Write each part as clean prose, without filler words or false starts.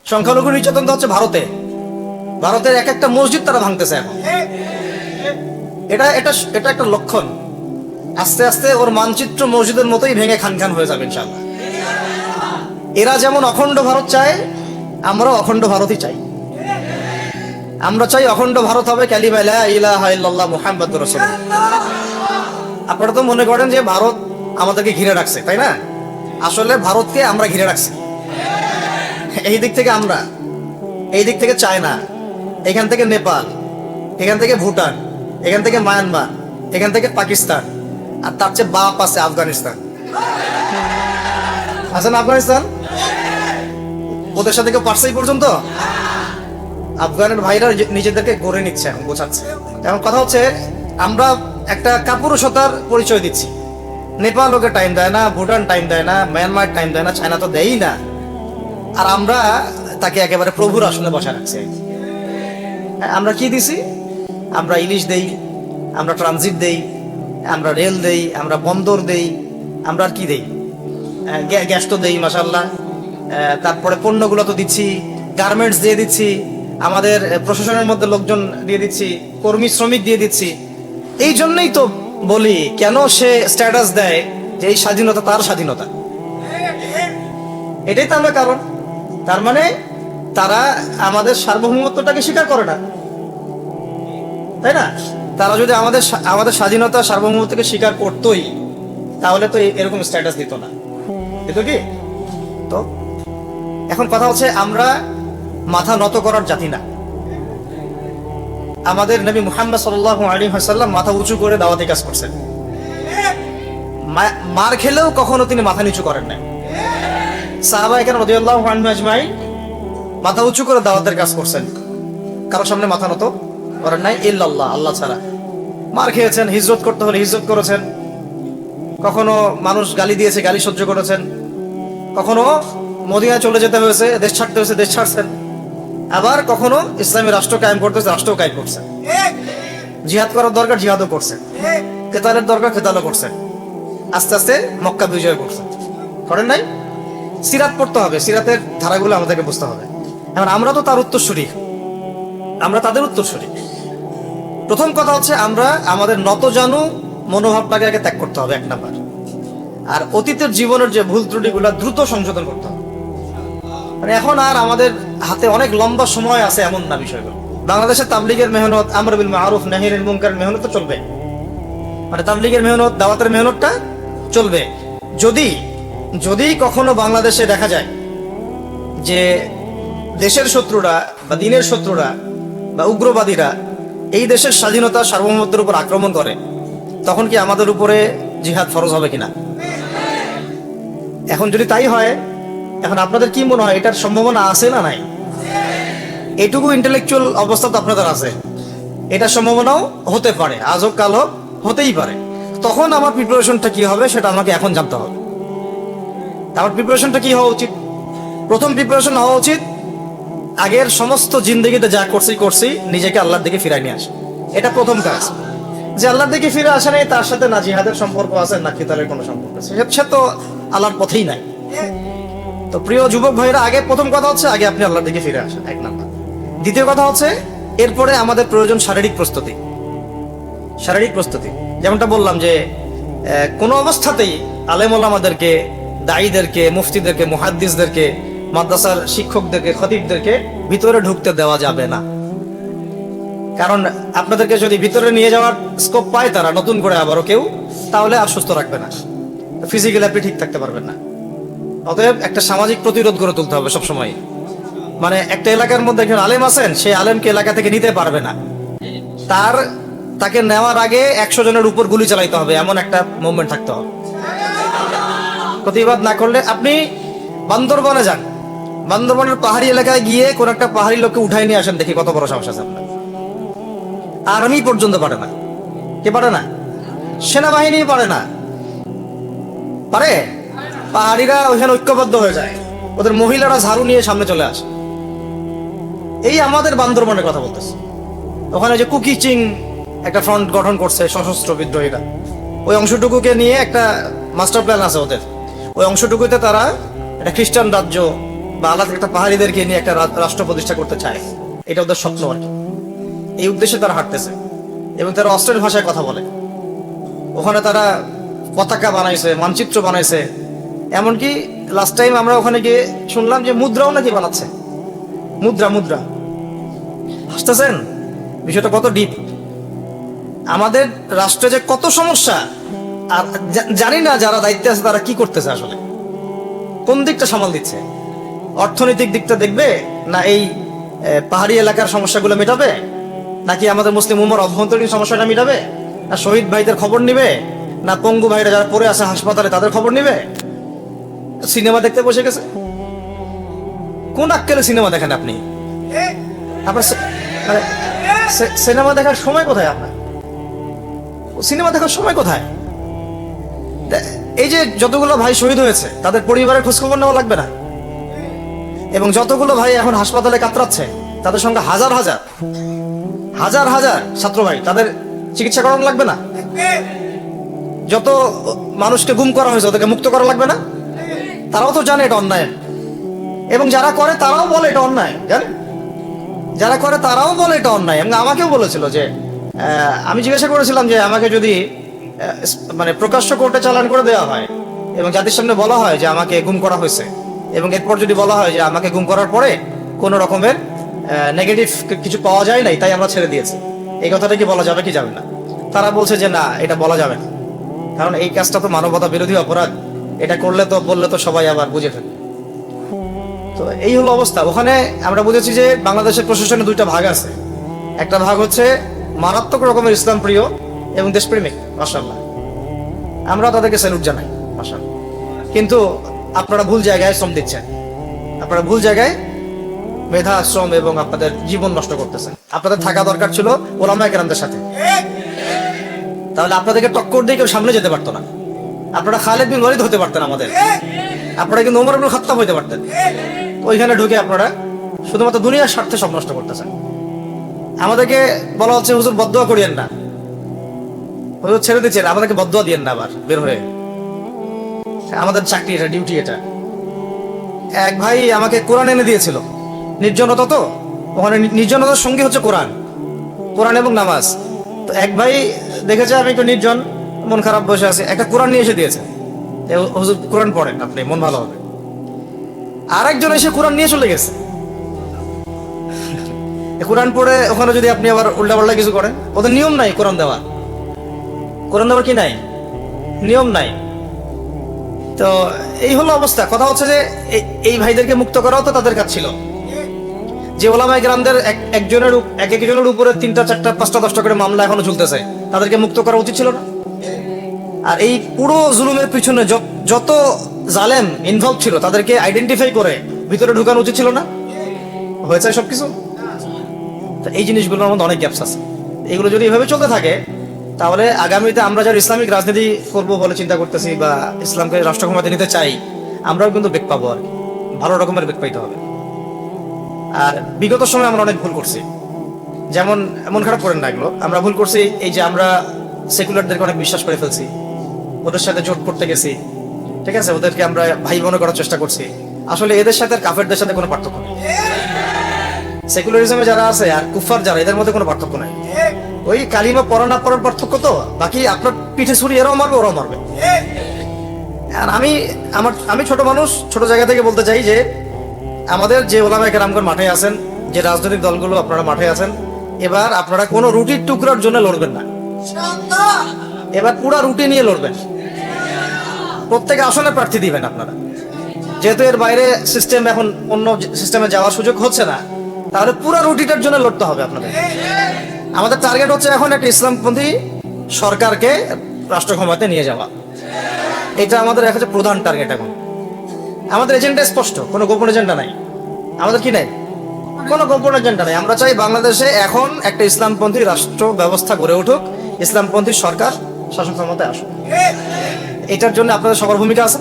সংখ্যালঘু নির্যাতন তো হচ্ছে ভারতে। ভারতের এক একটা মসজিদ তারা ভাঙতেছে এখন। এটা এটা এটা একটা লক্ষণ। আস্তে আস্তে ওর মানচিত্র মসজিদের মতোই ভেঙে খান খান হয়ে যাবে ইনশাআল্লাহ। এরা যেমন অখণ্ড ভারত চায়, আমরাও অখণ্ড ভারতই চাই। আমরা চাই অখণ্ড ভারত হবে কালিমা লা ইলাহা ইল্লাল্লাহ মুহাম্মাদুর রাসূলুল্লাহ। আপনারা তো মনে করেন যে ভারত আমাদেরকে ঘিরে রাখছে, তাই না? আসলে ভারতকে আমরা ঘিরে রাখছি। এই দিক থেকে আমরা, এই দিক থেকে চায়না, এখান থেকে নেপাল, এখান থেকে ভুটান, এখান থেকে মায়ানমার, এখান থেকে পাকিস্তান, আর তার চেয়ে বাপ আছে আফগানিস্তান। আছেন আফগানিস্তান? ওদের সাথে কেউ পারছে এই পর্যন্ত? আফগানের ভাইরা নিজেদেরকে গড়ে নিচ্ছে, এখন বোঝাচ্ছে। এখন কথা হচ্ছে, আমরা একটা কাপুরুষতার পরিচয় দিচ্ছি। নেপাল ওকে টাইম দেয় না, ভুটান টাইম দেয় না, মায়ানমার টাইম দেয় না, চায়না তো দেয়ই না। আর আমরা তাকে একেবারে প্রভুর আসনে বসা রাখছি। আমরা কি দিছি? আমরা ইলিশ দেই, আমরা ট্রানজিট দেই, আমরা রেল দেই, আমরা বন্দর দেই, আমরা আর কি দেই? গ্যাস তো দেই মাশাআল্লাহ। তারপরে পণ্যগুলো তো দিচ্ছি, গার্মেন্টস দিয়ে দিচ্ছি, আমাদের প্রশাসনের মধ্যে লোকজন দিয়ে দিচ্ছি, কর্মী শ্রমিক দিয়ে দিচ্ছি। এই জন্যই তো বলি, কেন সে স্ট্যাটাস দেয় যে এই স্বাধীনতা তার স্বাধীনতা। এটাই তো আমরা কারণ। তার মানে তারা আমাদের সার্বভৌমত্বটাকে স্বীকার করে না, তাই না? তারা যদি আমাদের স্বাধীনতা সার্বভৌমত্বকে স্বীকার করতোই, তাহলে তো এরকম স্ট্যাটাস দিত না, দিত কি? তো এখন কথা হচ্ছে, আমরা মাথা নত করার জাতি না। আমাদের নবী মুহাম্মদ সাল্লাল্লাহু আলাইহি ওয়াসাল্লাম মাথা উঁচু করে দাওয়াতি কাজ করছেন। মার খেলেও কখনো তিনি মাথা নিচু করেন নাই। সাহাবায়ে কেরাম রাদিয়াল্লাহু আনহুম আজমাইন মাথা উঁচু করে দাওয়াতের কাজ করছেন, কারোর সামনে মাথা নত করেন নাই, ইল্লাল্লাহ, আল্লাহ ছাড়া। মার খেয়েছেন, হিজরত করতে হলে হিজরত করেছেন, কখনো মানুষ গালি দিয়েছে, গালি সহ্য করেছেন, কখনো মদিনায় চলে যেতে হয়েছে, দেশ ছাড়তে হয়েছে, দেশ ছাড়ছেন। আবার কখনো ইসলামী রাষ্ট্র কায়েম করতে হয়েছে, রাষ্ট্র কায়েম করছেন। জিহাদ করার দরকার, জিহাদও করছেন। কেতালের দরকার, কেতালও করছেন। আস্তে আস্তে মক্কা বিজয় করছেন, করেন নাই? সিরাত পড়তে হবে, সিরাতের ধারাগুলো আমাদেরকে বুঝতে হবে। এখন আমরা তো তার উত্তরসূরি, আমরা তাদের উত্তরসূরি। প্রথম কথা হচ্ছে, আমরা আমাদের নতজানু মনোভাবটাকে আগে ত্যাগ করতে হবে, এক নাম্বার। আর অতীতের জীবনের যে ভুল ত্রুটিগুলো দ্রুত সংশোধন করতে হবে। মানে এখন আর আমাদের হাতে অনেক লম্বা সময় আছে এমন না বিষয়গুলো। বাংলাদেশের তাবলীগের মেহনত, আমর বিল মারুফ নাহি আনিল মুনকারের মেহনত তো চলবে, মানে তাবলীগের মেহনত, দাওয়াতের মেহনতটা চলবে। যদি কখনো বাংলাদেশে দেখা যায় যে দেশের শত্রুরা বা দিনের শত্রুরা বা উগ্রবাদীরা এই দেশের স্বাধীনতা সার্বভৌমত্বের উপর আক্রমণ করে, তখন কি আমাদের উপরে জিহাদ ফরজ হবে কিনা? এখন যদি তাই হয়, এখন আপনাদের কি মনে হয়, এটার সম্ভাবনা আছে না নাই? এটুকু ইন্টেলেকচুয়াল অবস্থা তো আপনাদের আছে, এটার সম্ভাবনাও হতে পারে, আজ হোক কাল হোক, হতেই পারে। তখন আমার প্রিপারেশনটা কি হবে সেটা আমাকে এখন জানতে হবে। আমার প্রিপারেশনটা কি হওয়া উচিত? প্রথম প্রিপারেশন হওয়া উচিত, আগের সমস্ত জিন্দগিতে যা করছি নিজেকে আল্লাহর দিকে ফিরাই নিয়ে আসে। এটা প্রথম কাজ। যে আল্লাহর দিকে ফিরে আসে নাই, তার সাথে না জিহাদের সম্পর্ক আছে, না কিতালের কোনো সম্পর্ক আছে, সে তো আল্লাহর পথেই নাই। তো প্রিয় যুবক ভাইরা, আগে প্রথম কথা হচ্ছে, আগে আপনি আল্লাহর দিকে ফিরে আসেন, এক নাম্বার। দ্বিতীয় কথা হচ্ছে, এরপরে আমাদের প্রয়োজন শারীরিক প্রস্তুতি। শারীরিক প্রস্তুতি, যেমনটা বললাম যে কোনো অবস্থাতেই আলেম ওলামাদেরকে, দায়ীদেরকে, মুফতিদেরকে, মুহাদ্দিসদেরকে, মাদ্রাসার শিক্ষকদেরকে, খতিবদেরকে ভিতরে ঢুকতে দেওয়া যাবে না। কারণ আপনাদেরকে যদি ভিতরে নিয়ে যাওয়ার স্কোপ পায় তারা, নতুন করে আবারও কেউ, তাহলে আর সুস্থ রাখবে না, ফিজিক্যালি আপনি ঠিক থাকতে পারবেন না। অতএব একটা সামাজিক প্রতিরোধ গড়ে তুলতে হবে সবসময়। মানে একটা এলাকার মধ্যে একজন আলেম আছেন, সেই আলেমকে এলাকা থেকে নিতে পারবে না, তাকে নেওয়ার আগে 100 জনের উপর গুলি চালাইতে হবে, এমন একটা মুভমেন্ট থাকতে হবে। প্রতিবাদ না করলে, আপনি বান্দরবনে যান, বান্দরবনের পাহাড়ি এলাকায় গিয়ে কোন একটা পাহাড়ি লোককে উঠাই নিয়ে আসেন, দেখি কত বড় সাহস আছে আপনার। আর্মি পর্যন্ত পারে না। কে পারে না? সেনাবাহিনী পারে না। পারে? পাহাড়িরা ওইখানে ঐক্যবদ্ধ হয়ে যায়, ওদের মহিলারা ঝাড়ু নিয়ে সামনে চলে আসে। এই আমাদের বান্দরবনের কথা বলতেছে। ওখানে যে কুকিচিং একটা ফ্রন্ট গঠন করছে সশস্ত্র বিদ্রোহীরা, ওই অংশটুকুকে নিয়ে একটা মাস্টার প্ল্যান আছে ওদের। ওই অংশটুকুতে তারা একটা খ্রিস্টান রাজ্য বা আল্লাহ একটা পাহাড়িদেরকে নিয়ে একটা রাষ্ট্র প্রতিষ্ঠা করতে চায়, এটা ওদের স্বপ্ন আর কি। এই উদ্দেশ্যে তারা হাঁটতেছে এবং তারা অস্ট্রেলিয়ান ভাষায় কথা বলে। ওখানে তারা পতাকা বানাইছে, মানচিত্র বানাইছে, এমনকি লাস্ট টাইম আমরা ওখানে গিয়ে শুনলাম যে মুদ্রাও নাকি বানাচ্ছে। মুদ্রা হাসতেছেন, বিষয়টা কত ডিপ। আমাদের রাষ্ট্রে যে কত সমস্যা, আর জানি না যারা দায়িত্বে আছে তারা কি করতেছে, আসলে কোন দিকটা সামাল দিচ্ছে। অর্থনৈতিক দিকটা দেখবে না এই পাহাড়ি এলাকার সমস্যাগুলো মেটাবে, নাকি আমাদের মুসলিম উম্মার অভ্যন্তরীণ সমস্যাটা মেটাবে, না শহীদ ভাইদের খবর নিবে, না পঙ্গু ভাইরা যারা পড়ে আছে হাসপাতালে তাদের খবর নিবে? সিনেমা দেখতে বসে গেছে। কোন আক্কেলে সিনেমা দেখেন আপনি? আপনার সিনেমা দেখার সময় কোথায়? আপনার সিনেমা দেখার সময় কোথায়? এই যে যতগুলো ভাই শহীদ হয়েছে তাদের পরিবারের খোঁজখবর নেওয়া লাগবে না? এবং যতগুলো ভাই এখন হাসপাতালে কাতরাচ্ছে তাদের সঙ্গে হাজার হাজার হাজার হাজার ছাত্র ভাই, তাদের চিকিৎসা করানো লাগবে না? যত মানুষকে গুম করা হয়েছে ওদেরকে মুক্ত করা লাগবে না? তারাও তো জানে এটা অন্যায়, এবং যারা করে তারাও বলে এটা অন্যায়। জানেন, যারা করে তারাও বলে এটা অন্যায়। এবং আমাকেও বলেছিল যে আমি জিজ্ঞাসা করেছিলাম যে আমাকে যদি মানে প্রকাশ্য কোর্টে চালান করে দেওয়া হয় এবং জাতির সামনে বলা হয় যে আমাকে গুম করা হয়েছে, এবং এরপর যদি বলা হয় যে আমাকে গুম করার পরে কোনো রকমের নেগেটিভ কিছু পাওয়া যায় নাই তাই আমরা ছেড়ে দিয়েছি, এই কথাটা কি বলা যাবে কি যাবে না? তারা বলছে যে না, এটা বলা যাবে না, কারণ এই কাজটা তো মানবতা বিরোধী অপরাধ, এটা করলে তো বললে তো সবাই আবার বুঝে ফেলবে। তো এই হলো অবস্থা। ওখানে আমরা বুঝেছি যে বাংলাদেশের প্রশাসনে দুইটা ভাগ আছে। একটা ভাগ হচ্ছে মারাত্মক রকমের ইসলাম প্রিয় এবং দেশপ্রেমিক, মাশাআল্লাহ, আমরা তাদেরকে স্যালুট জানাই, মাশাআল্লাহ। কিন্তু আপনারা ভুল জায়গায় শ্রম দিচ্ছেন, আপনারা ভুল জায়গায় মেধা, শ্রম এবং আপনাদের জীবন নষ্ট করতেছেন। আপনাদের থাকা দরকার ছিল ওলামায়ে কেরামদের সাথে, তাহলে আপনাদেরকে টক্কর দিয়ে কেউ সামনে যেতে পারতো না। আপনারা খালিদ বিন ওয়ালিদ হতে পারতেন আমাদের, আপনারা কিন্তু ওমর ইবনে খাত্তাব হতে পারতেন। ওইখানে ঢুকে আপনারা শুধুমাত্র দুনিয়ার স্বার্থে সব নষ্ট করতেছেন। আমাদেরকে বলা হচ্ছে হুজুর বদদুয়া করিয়েন না, হুজুর ছেড়ে দিচ্ছেন, আমাদেরকে বদদুয়া দিয়েন না আবার বের হয়ে। আমাদের চাকরি এটা, ডিউটি এটা। এক ভাই আমাকে কোরআন এনে দিয়েছিল, নির্জনতা, তো ওখানে নির্জনতার সঙ্গী হচ্ছে কোরআন, কোরআন এবং নামাজ। তো এক ভাই দেখেছে আমি একটু নির্জন, মন খারাপ বসে আছে, একটা কোরআন নিয়ে এসে দিয়েছে, হুজুর কোরআন পড়েন আপনি, মন ভালো হবে। আর একজন এসে কোরআন নিয়ে চলে গেছে। কোরআন পড়ে ওখানে যদি আপনি আবার উল্টাপাল্টা কিছু করেন, ওদের নিয়ম নাই কোরআন দেওয়ার। কোরআন দেওয়ার কি নাই? নিয়ম নাই। তো এই হলো অবস্থা। কথা হচ্ছে যে এই ভাইদেরকে মুক্ত করাও তো তাদের কাজ ছিল। যে ওলামায়ে কেরামদের একজনের উপরে 3টা 4টা 5টা 10টা করে মামলা এখনো চলতেছে, তাদেরকে মুক্ত করা উচিত ছিল না? আর এই পুরো জুলুমের পিছনে যত জালেম ইনভলভ ছিল তাদেরকে আইডেন্টিফাই করে ভিতরে ঢুকানো উচিত ছিল না? হয়েছে সবকিছু। এই জিনিসগুলোর মধ্যে অনেক গ্যাপস আছে। এগুলো যদি এভাবে চলতে থাকে তাহলে আগামীতে আমরা যারা ইসলামিক রাজনীতি করবো বলে চিন্তা করতেছি বা ইসলামকে রাষ্ট্র ক্ষমতায় নিতে চাই, আমরাও কিন্তু বেগ পাবো, আর ভালো রকমের বেগ পাইতে হবে। আর বিগত সময় আমরা অনেক ভুল করছি, যেমন এমন খারাপ করেন না এগুলো, আমরা ভুল করছি এই যে আমরা সেকুলারদেরকে অনেক বিশ্বাস করে ফেলছি, ওদের সাথে জোট করতে গেছি, ঠিক আছে, ওদেরকে আমরা ভাই বোন করার চেষ্টা করছি। আসলে এদের সাথে আর কাফেরদের সাথে কোনো পার্থক্য নেই। সেকুলারিজমে যারা আছে আর কুফার যারা, এদের মধ্যে কোনো পার্থক্য নাই। ওই কালিমা পড়া না পড়ার পার্থক্য, তো বাকি আপনার পিঠে ছুরি এরাও মারবে ওরাও মারবে। আর আমি ছোট মানুষ, ছোট জায়গা থেকে বলতে চাই যে আমাদের যে ওলামায়ে কেরামগণ মাঠে আছেন, যে রাজনৈতিক দলগুলো আপনারা মাঠে আছেন, এবার আপনারা কোনো রুটির টুকরার জন্য লড়বেন না, এবার পুরা রুটি নিয়ে লড়বেন। প্রত্যেক আসনে প্রার্থী দিবেন আপনারা, যেহেতু এর বাইরে সিস্টেম এখন অন্য সিস্টেমে যাওয়ার সুযোগ হচ্ছে না, তাহলে পুরা রুটিটার জন্য লড়তে হবে আপনাদের। আমাদের টার্গেট হচ্ছে এখন একটা ইসলামপন্থী সরকারকে রাষ্ট্র ক্ষমতায় নিয়ে যাওয়া, এটা আমাদের একটা প্রধান টার্গেট। এখন আমাদের এজেন্ডা স্পষ্ট, কোনো গোপন এজেন্ডা নাই। আমাদের কি নাই? কোনো গোপন এজেন্ডা নাই। আমরা চাই বাংলাদেশে এখন একটা ইসলামপন্থী রাষ্ট্র ব্যবস্থা গড়ে উঠুক, ইসলামপন্থী সরকার শাসন ক্ষমতায় আসুক। এটার জন্য আপনাদের সবার ভূমিকা আছে।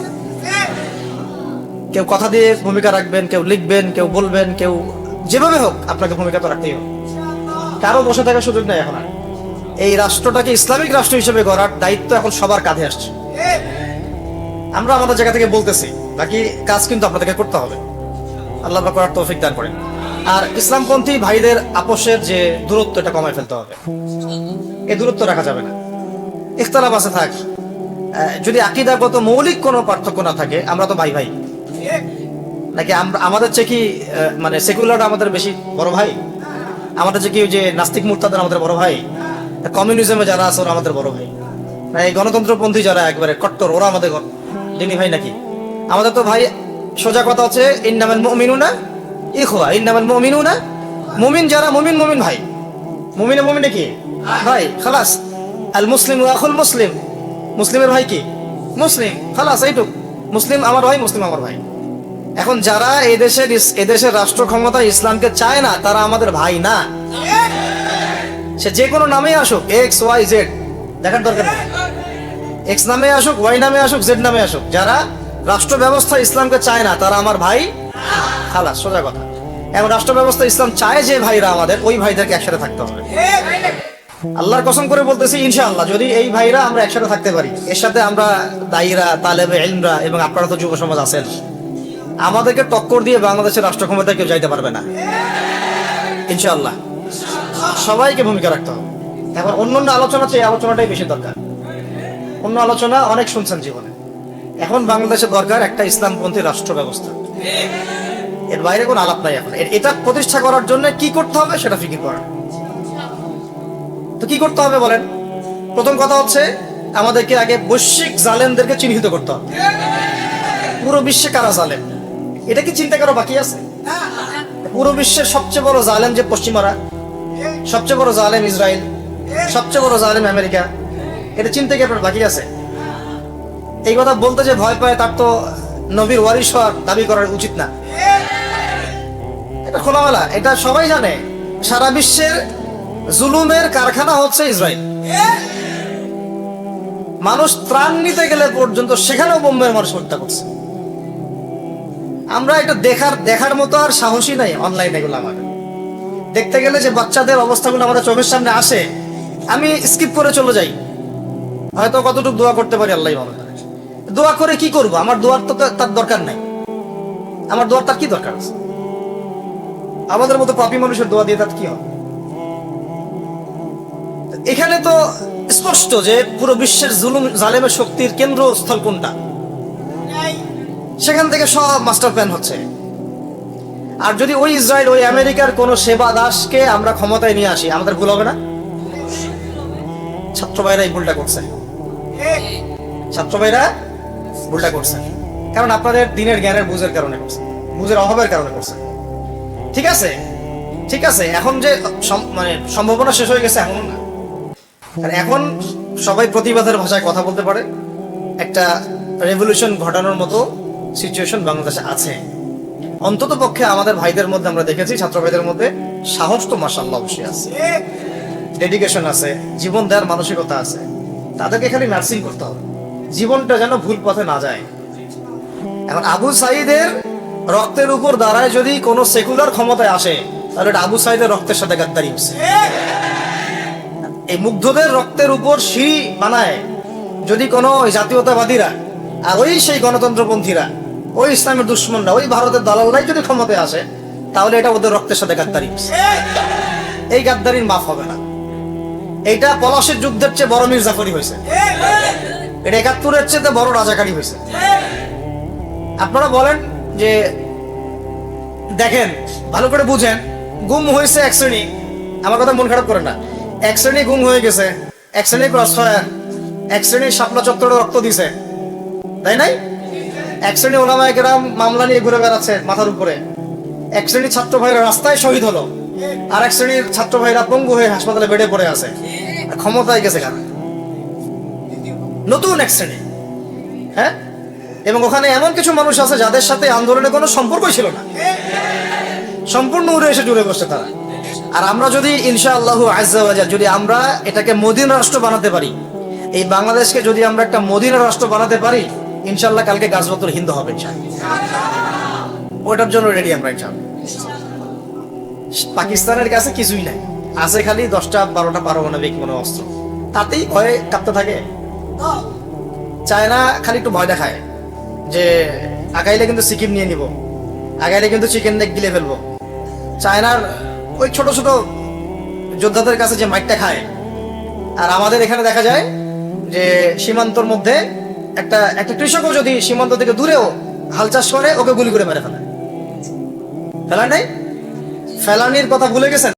কেউ কথা দিয়ে ভূমিকা রাখবেন, কেউ লিখবেন, কেউ বলবেন, কেউ যেভাবে হোক আপনাকে ভূমিকা তো রাখতেই হবে। কারো বসে থাকার সুযোগ নেই এখন। এই রাষ্ট্রটাকে ইসলামিক রাষ্ট্র হিসেবে গড়ার দায়িত্ব এখন সবার কাঁধে আসছে। আমরা আমাদের জায়গা থেকে বলতেছি, বাকি কাজ কিন্তু আপনাদেরকে করতে হবে। আল্লাহ পাক করার তৌফিক দান করেন। আর ইসলামপন্থী ভাইদের আপোষের যে দূরত্ব, এটা কমায় ফেলতে হবে। এই দূরত্ব রাখা যাবে না। ইখতিলাফ আছে থাক, যদি আকীদাগত মৌলিক কোনো পার্থক্য না থাকে, আমরা তো ভাই ভাই নাকি? আমরা আমাদের চেয়ে কি মানে সেকুলার আমাদের বেশি বড় ভাই? আমাদের চেয়ে কি ওই যে নাস্তিক মুরতাদের আমাদের বড় ভাই? কমিউনিজমে যারা আছে ওরা আমাদের বড় ভাই? না এই গণতন্ত্রপন্থী যারা একবারে কট্টর, ওরা আমাদের দিনী ভাই নাকি? আমাদের তো ভাই, সোজা কথা হচ্ছে ইন্নামাল মুমিনুনা ইখওয়া, ইন্নামাল মুমিনুনা, মুমিন যারা মুমিন, মুমিন ভাই। মুমিনে মুমিনে কি ভাই, খালাস। আল মুসলিম আখুল মুসলিম, মুসলিমের ভাই কি মুসলিম, খালাস এইটুক। মুসলিম আমার ভাই, মুসলিম আমার ভাই। এখন যারা এদেশের রাষ্ট্র ক্ষমতা ইসলামকে চায় না, তারা আমাদের ভাই না। সে যে কোনো নামে আসুক, এক্স ওয়াই জেড, দেখার দরকার নেই। এক্স নামে আসুক, ওয়াই নামে আসুক, জেড নামে আসুক, যারা রাষ্ট্র ব্যবস্থা ইসলামকে চায় না, তারা আমার ভাই, খালাস, সোজা কথা। এখন রাষ্ট্র ব্যবস্থা ইসলাম চায় যে ভাইরা আমাদের, ওই ভাইদেরকে একসাথে থাকতে হবে। আল্লাহর কসম করে বলতেছি, ইনশাআল্লাহ যদি এই ভাইরা আমরা একসাথে থাকতে পারি, এর সাথে আমরা দায়ীরা, তালেবে ইলমরা এবং আপনারা তো যুব সমাজ আছেন, আমাদেরকে টক্কর দিয়ে বাংলাদেশের রাষ্ট্র ক্ষমতায় কেউ যাইতে পারবে না ইনশাআল্লাহ। সবাইকে ভূমিকা রাখতে হবে। এখন অন্য আলোচনা চেয়ে আলোচনাটাই বেশি দরকার। অন্য আলোচনা অনেক শুনছেন জীবনে, এখন বাংলাদেশের দরকার একটা ইসলামপন্থী রাষ্ট্র ব্যবস্থা। এর বাইরে কোনো আলাপ নাই। এখন এটা প্রতিষ্ঠা করার জন্য কি করতে হবে সেটা ফিকির করেন। তো কি করতে হবে বলেন? প্রথম কথা হচ্ছে আমাদেরকে আগে বৈশ্বিক জালেমদেরকে চিহ্নিত করতে হবে। পুরো বিশ্বে কারা জালেম, এটা কি চিন্তা করা বাকি আছে? পুরো বিশ্বের সবচেয়ে বড় জালেম যে পশ্চিমারা, সবচেয়ে বড় জালেম ইসরায়েল, সবচেয়ে বড় জালেম আমেরিকা, এটা চিন্তা কি আপনার বাকি আছে? এই কথা বলতে যে ভয় পায়, তার তো নবীর ওয়ারিস হওয়ার দাবি করার উচিত না। এটা খোলামেলা, এটা সবাই জানে। সারা বিশ্বের জুলুমের কারখানা হচ্ছে ইসরায়েল। মানুষ ত্রাণ নিতে গেলে পর্যন্ত সেখানেও বোম্বের মানুষ হত্যা করছে। আমরা এটা দেখার মতো আর সাহসী নাই। অনলাইন এগুলো আমাদের দেখতে গেলে যে বাচ্চাদের অবস্থাগুলো আমাদের চোখের সামনে আসে, আমি স্কিপ করে চলে যাই। হয়তো কতটুকু দোয়া করতে পারি আল্লাহ ভালো জানে। দোয়া করে কি করব? আমার দোয়ার তো তার দরকার নাই। আমার দোয়ার তার কি দরকার আছে? আমাদের মতো পাপী মানুষের দোয়া দিয়ে তার কি হবে? এখানে তো স্পষ্ট যে পুরো বিশ্বের জুলুম জালেমের শক্তির কেন্দ্রস্থল কোনটা, সেখান থেকে সব মাস্টার প্ল্যান হচ্ছে। আর যদি ওই ইসরায়েল, ওই আমেরিকার কোন সেবা দাসকে আমরা ক্ষমতায় নিয়ে আসি, আমাদের ভুল হবে না? ছাত্র ভাইরা এই ভুলটা করছে, ছাত্র ভাইরা ভুলটা করছে। কারণ আপনাদের দিনের জ্ঞানের বুঝের কারণে করছে, বুঝের অভাবের কারণে করছে। ঠিক আছে, ঠিক আছে, এখন যে মানে সম্ভাবনা শেষ হয়ে গেছে এমন না। আর এখন সবাই প্রতিবাদের ভাষায় কথা বলতে পারে। একটা রেভলিউশন ঘটানোর মতো সিচুয়েশন বাংলাদেশে আছে। অন্তত পক্ষে আমাদের ভাইদের মধ্যে আমরা দেখেছি, ছাত্র ভাইদের মধ্যে সাহস তো মাশাআল্লাহ অবশ্যই আছে, ডেডিকেশন আছে, জীবন দেওয়ার মানসিকতা আছে। তাদেরকে খালি নার্সিং করতে হবে, জীবনটা যেন ভুল পথে না যায়। এখন আবু সাঈদের রক্তের উপর দাঁড়ায় যদি কোনো সেকুলার ক্ষমতায় আসে, তাহলে এটা আবু সাঈদের রক্তের সাথে গাদ্দারি হচ্ছে। এই মুগ্ধদের রক্তের উপর সিঁড়ি বানায় যদি কোনো জাতীয়তাবাদীরা আর ওই সেই গণতন্ত্রপন্থীরা, ওই ইসলামের দুশ্মনরা, ওই ভারতের দালালরাই যদি ক্ষমতায় আসে, তাহলে এটা ওদের রক্তের সাথে গাদ্দারি হচ্ছে। এই গাদ্দারির মাফ হবে না। এইটা পলাশের যুদ্ধের চেয়ে বড় মির্জাফরি হয়েছে, এটা ৭১-এর চেয়ে বড় রাজাকারী হয়েছে। আপনারা বলেন যে দেখেন, ভালো করে বুঝেন, গুম হয়েছে এক শ্রেণী, আমার কথা মন খারাপ করেন না, এক শ্রেণী গুম হয়ে গেছে, এক শ্রেণী ক্রস ফায়ার, এক শ্রেণী শাপলা চত্বরে রক্ত দিছে, তাই নাই? এক শ্রেণী ওলামায়ে কেরাম মামলা নিয়ে ঘুরে বেড়াচ্ছে মাথার উপরে, এক শ্রেণীর ছাত্র ভাইরা রাস্তায় শহীদ হলো, আর এক শ্রেণীর ছাত্র ভাইরা পঙ্গু হয়ে হাসপাতালে বেডে পড়ে আছে। ক্ষমতায় গেছে কারা? নতুন এক শ্রেণী। হ্যাঁ, এবং ওখানে এমন কিছু মানুষ আছে যাদের সাথে আন্দোলনের কোনো সম্পর্কই ছিল না, সম্পূর্ণ উড়ে এসে জুড়ে বসছে তারা। আর আমরা যদি ইনশাআল্লাহু আজ্জা ওয়া জাল যদি আমরা এটাকে মদিনা রাষ্ট্র বানাতে পারি, এই বাংলাদেশকে যদি আমরা একটা মদিনা রাষ্ট্র বানাতে পারি, ইনশাআল্লাহ কালকে গাজওয়াতুল হিন্দ হবে ইনশাআল্লাহ। ওটার জন্য রেডি আমরা ইনশাআল্লাহ। পাকিস্তানের কাছে কিছুই নাই, আছে খালি 10টা 12টা পারমাণবিক কোনো অস্ত্র, তাতেই ভয়ে কাঁপতে থাকে। চায়না খালি একটু ভয় দেখায় যে আগাইলে কিন্তু সিকিম নিয়ে নিব, আগাইলে কিন্তু চিকেন নেক গিলে ফেলবো। চায়নার ওই ছোট ছোট যোদ্ধাদের কাছে যে মাইটটা খায়, আর আমাদের এখানে দেখা যায় যে সীমান্তর মধ্যে একটা একটা কৃষকও যদি সীমান্ত থেকে দূরেও হাল চাষ করে, ওকে গুলি করে মেরে ফেলে। ফেলার নাই, ফেলানির কথা ভুলে গেছেন।